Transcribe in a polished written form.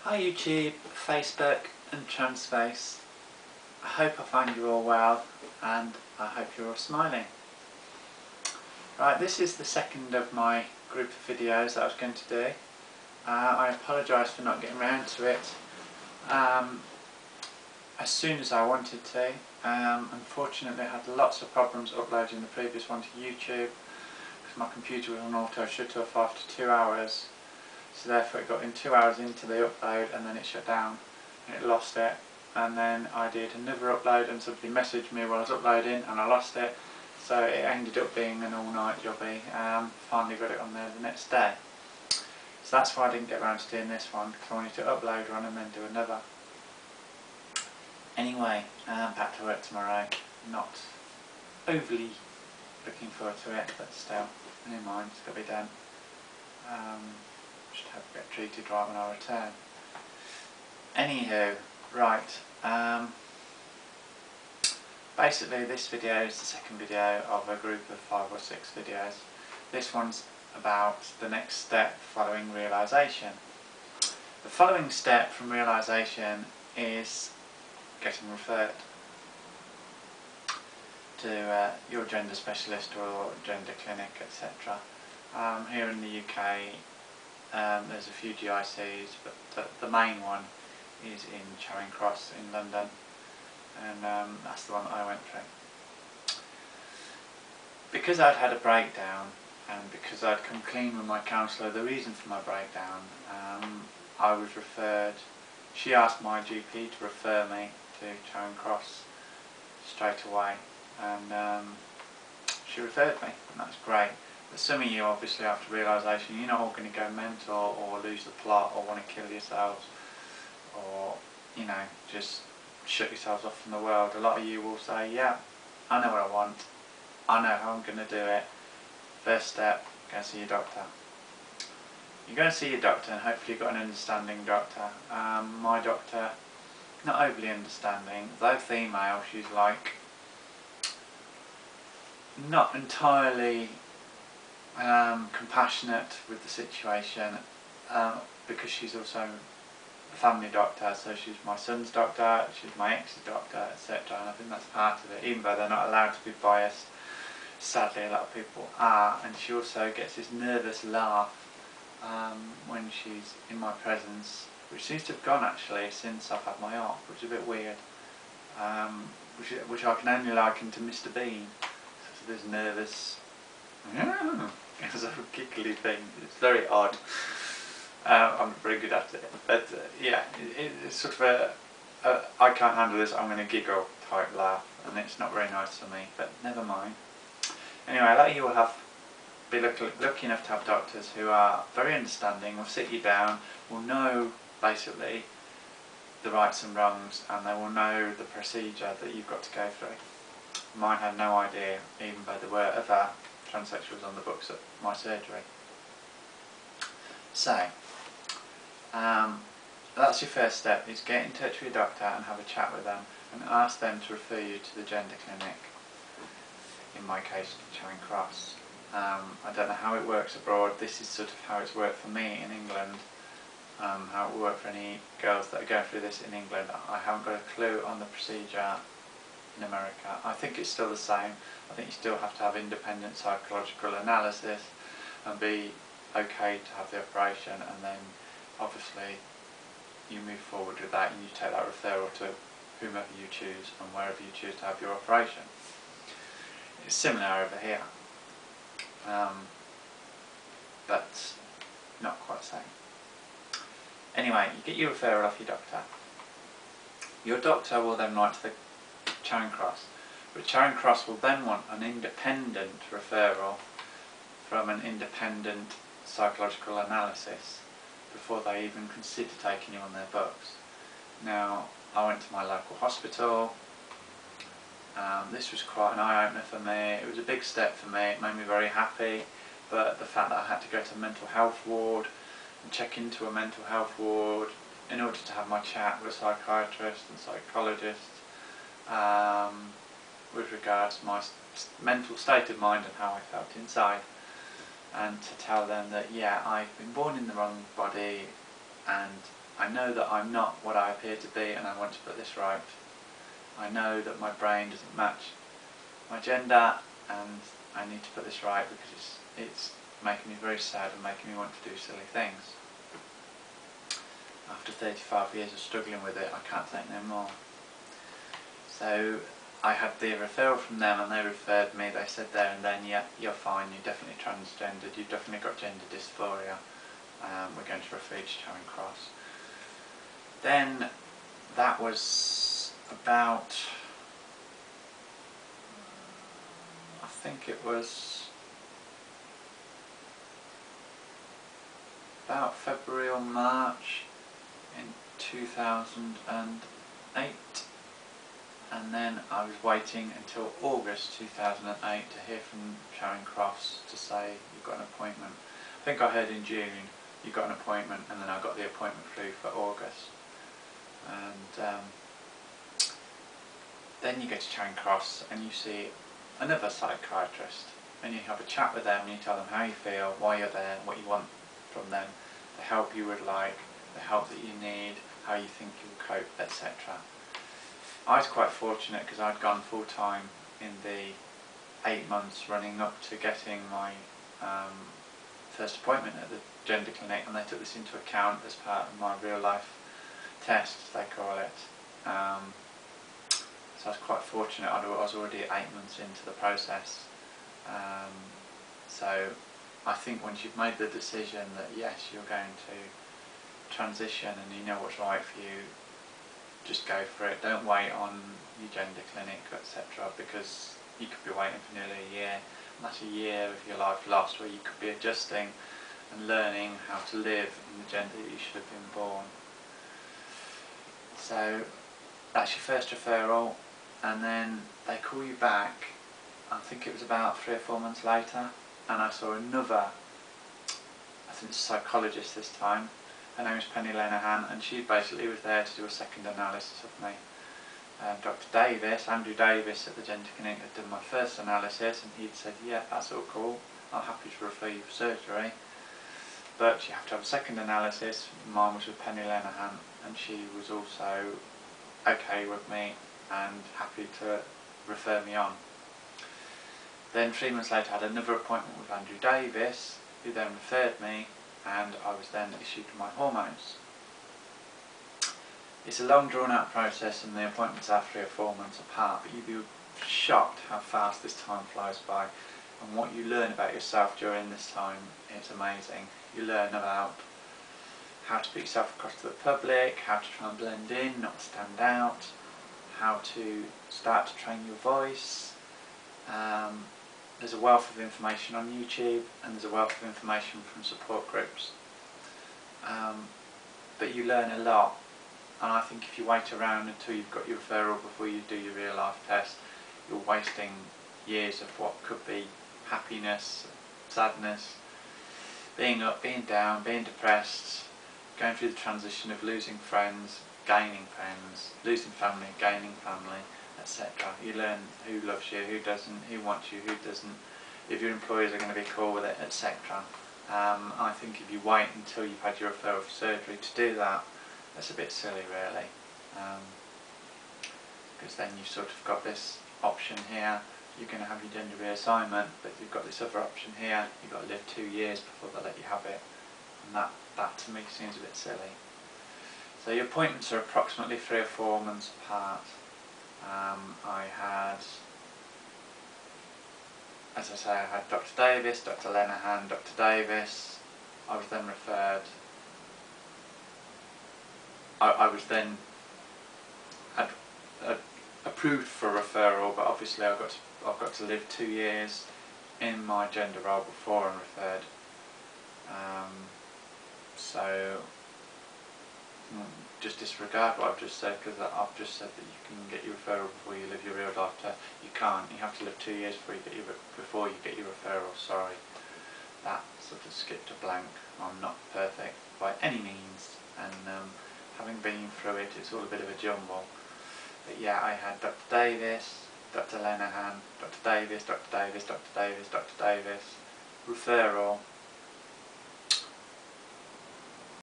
Hi YouTube, Facebook and Transpace. I hope I find you all well and I hope you're all smiling. Right, this is the second of my group of videos that I was going to do. I apologise for not getting around to it as soon as I wanted to. Unfortunately I had lots of problems uploading the previous one to YouTube because my computer was on auto shut off after 2 hours. So therefore it got in 2 hours into the upload and then it shut down and it lost it, and then I did another upload and somebody messaged me while I was uploading and I lost it, so it ended up being an all-night jobby. Finally got it on there the next day, so that's why I didn't get around to doing this one, because I wanted to upload one and then do another. Anyway, back to work tomorrow. Not overly looking forward to it, but still, never mind, it's got to be done. Should hope I get treated right when I return. Anywho, right, basically this video is the second video of a group of 5 or 6 videos. This one's about the next step following realisation. The following step from realisation is getting referred to your gender specialist or gender clinic, etc. Here in the UK there's a few G.I.Cs, but the main one is in Charing Cross in London, and that's the one that I went through. Because I'd had a breakdown and because I'd come clean with my counsellor, the reason for my breakdown, I was referred. She asked my GP to refer me to Charing Cross straight away, and she referred me, and that's great. But some of you, obviously, after realisation, you're not all going to go mental or lose the plot or want to kill yourselves or, you know, just shut yourselves off from the world. A lot of you will say, yeah, I know what I want, I know how I'm going to do it. First step, go see your doctor. You're going to see your doctor, and hopefully you've got an understanding doctor. My doctor, not overly understanding, though female, she's like not entirely compassionate with the situation, because she's also a family doctor, so she's my son's doctor, she's my ex's doctor, etc. And I think that's part of it, even though they're not allowed to be biased. Sadly, a lot of people are. And she also gets this nervous laugh when she's in my presence, which seems to have gone actually since I've had my op, which is a bit weird, which I can only liken to Mr. Bean. So this nervous it's a giggly thing. It's very odd. I'm not very good at it, but yeah, it's sort of a I can't handle this, I'm going to giggle type laugh, and it's not very nice for me, but never mind. Anyway, a lot of you will be lucky enough to have doctors who are very understanding, will sit you down, will know basically the rights and wrongs, and they will know the procedure that you've got to go through. Mine had no idea, even though there were other transsexuals on the books at my surgery. So, that's your first step, is get in touch with your doctor and have a chat with them and ask them to refer you to the gender clinic, in my case to Charing Cross. I don't know how it works abroad. This is sort of how it's worked for me in England, how it will work for any girls that are going through this in England. I haven't got a clue on the procedure in America. I think it's still the same. I think you still have to have independent psychological analysis and be okay to have the operation, and then obviously you move forward with that and you take that referral to whomever you choose and wherever you choose to have your operation. It's similar over here, but not quite the same. Anyway, you get your referral off your doctor. Your doctor will then write to the Charing Cross, but Charing Cross will then want an independent referral from an independent psychological analysis before they even consider taking you on their books. Now, I went to my local hospital. This was quite an eye-opener for me. It was a big step for me. It made me very happy, but the fact that I had to go to a mental health ward and check into a mental health ward in order to have my chat with a psychiatrist and psychologist with regards to my mental state of mind and how I felt inside, and to tell them that yeah, I've been born in the wrong body and I know that I'm not what I appear to be, and I want to put this right. I know that my brain doesn't match my gender, and I need to put this right because it's making me very sad and making me want to do silly things. After 35 years of struggling with it, I can't take no more. So I had the referral from them, and they referred me. They said there and then, yeah, you're fine, you're definitely transgendered, you've definitely got gender dysphoria, we're going to refer you to Charing Cross. Then that was about, I think it was about February or March in 2008, and then I was waiting until August 2008 to hear from Charing Cross to say you've got an appointment. I think I heard in June you got an appointment, and then I got the appointment through for August. And then you go to Charing Cross and you see another psychiatrist, and you have a chat with them, and you tell them how you feel, why you're there, what you want from them, the help you would like, the help that you need, how you think you'll cope, etc. I was quite fortunate because I'd gone full time in the 8 months running up to getting my first appointment at the gender clinic, and they took this into account as part of my real life test, as they call it. So I was quite fortunate. I was already 8 months into the process. So I think once you've made the decision that yes, you're going to transition and you know what's right for you, just go for it. Don't wait on your gender clinic, etc., because you could be waiting for nearly a year, and that's a year of your life lost where you could be adjusting and learning how to live in the gender that you should have been born. So that's your first referral, and then they call you back. I think it was about 3 or 4 months later, and I saw another, I think it's a psychologist this time. Her name is Penny Lenahan, and she basically was there to do a second analysis of me. Dr. Davis, Andrew Davis at the Gender Clinic, had done my first analysis, and he'd said, yeah, that's all cool, I'm happy to refer you for surgery, but you have to have a second analysis. Mine was with Penny Lenahan, and she was also okay with me and happy to refer me on. Then 3 months later I had another appointment with Andrew Davis, who then referred me, and I was then issued my hormones. It's a long drawn out process, and the appointments are 3 or 4 months apart, but you'd be shocked how fast this time flies by, and what you learn about yourself during this time is amazing. You learn about how to put yourself across to the public, how to try and blend in, not stand out, how to start to train your voice. There's a wealth of information on YouTube, and there's a wealth of information from support groups. But you learn a lot, and I think if you wait around until you've got your referral before you do your real life test, you're wasting years of what could be happiness, sadness, being up, being down, being depressed, going through the transition of losing friends, gaining friends, losing family, gaining family, etc. You learn who loves you, who doesn't, who wants you, who doesn't, if your employers are going to be cool with it, etc. I think if you wait until you've had your referral for surgery to do that, that's a bit silly really, because then you've sort of got this option here. You're going to have your gender reassignment, but you've got this other option here. You've got to live 2 years before they let you have it, and that to me seems a bit silly. So your appointments are approximately 3 or 4 months apart. I had, as I say, I had Dr. Davis, Dr. Lenahan, Dr. Davis. I was then referred. I was then approved for referral, but obviously I've got to live 2 years in my gender role before I'm referred. So just disregard what I've just said, because I've just said that you can get your referral before you live your real life test. You can't. You have to live 2 years before you get your referral. Sorry, that sort of skipped a blank. I'm not perfect by any means, and having been through it, it's all a bit of a jumble. But yeah, I had Dr. Davis, Dr. Lenahan, Dr. Davis, Dr. Davis, Dr. Davis, Dr. Davis, referral,